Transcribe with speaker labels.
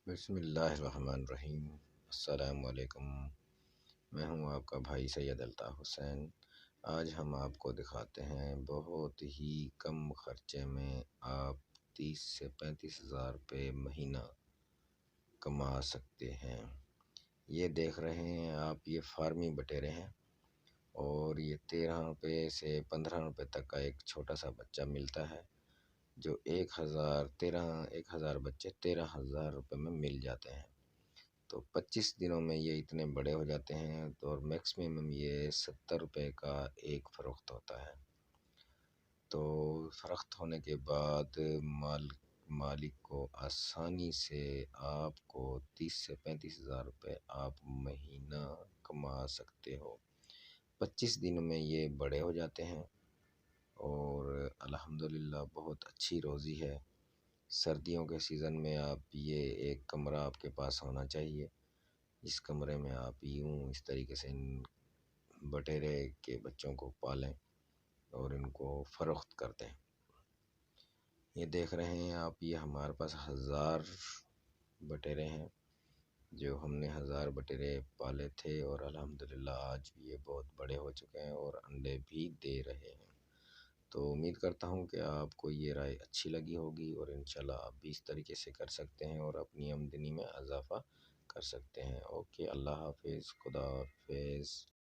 Speaker 1: بسم اللہ الرحمن الرحیم۔ السلام علیکم۔ میں ہوں آپ کا بھائی سید الطاف حسین۔ آج ہم آپ کو دکھاتے ہیں بہت ہی کم خرچے میں آپ 30 سے 35 ہزار روپے مہینہ کما سکتے ہیں۔ یہ دیکھ رہے ہیں آپ، یہ فارمی بٹیرے ہیں اور یہ 13 روپے سے 15 روپے تک کا ایک چھوٹا سا بچہ ملتا ہے، جو 1000 بچے 13,000 روپے میں مل جاتے ہیں۔ تو 25 دنوں میں یہ اتنے بڑے ہو جاتے ہیں، اور میکسیمم یہ 70 روپے کا ایک فروخت ہوتا ہے۔ تو فروخت ہونے کے بعد مالک کو آسانی سے آپ کو 30 سے 35 ہزار روپے آپ مہینہ کما سکتے ہو۔ 25 دنوں میں یہ بڑے ہو جاتے ہیں، اور الحمدللہ بہت اچھی روزی ہے۔ سردیوں کے سیزن میں آپ یہ ایک کمرہ آپ کے پاس ہونا چاہیے، اس کمرے میں آپ اس طریقے سے ان بٹیرے کے بچوں کو پالیں اور ان کو فروخت کر دیں۔ یہ دیکھ رہے ہیں آپ، یہ ہمارے پاس 1000 بٹیرے ہیں، جو ہم نے 1000 بٹیرے پالے تھے، اور الحمدللہ آج یہ بہت بڑے ہو چکے ہیں اور انڈے بھی دے رہے ہیں۔ تو امید کرتا ہوں کہ آپ کو یہ رائے اچھی لگی ہوگی، اور انشاءاللہ آپ بھی اس طریقے سے کر سکتے ہیں اور اپنی آمدنی میں اضافہ کر سکتے ہیں۔ اوکے، اللہ حافظ، خدا حافظ۔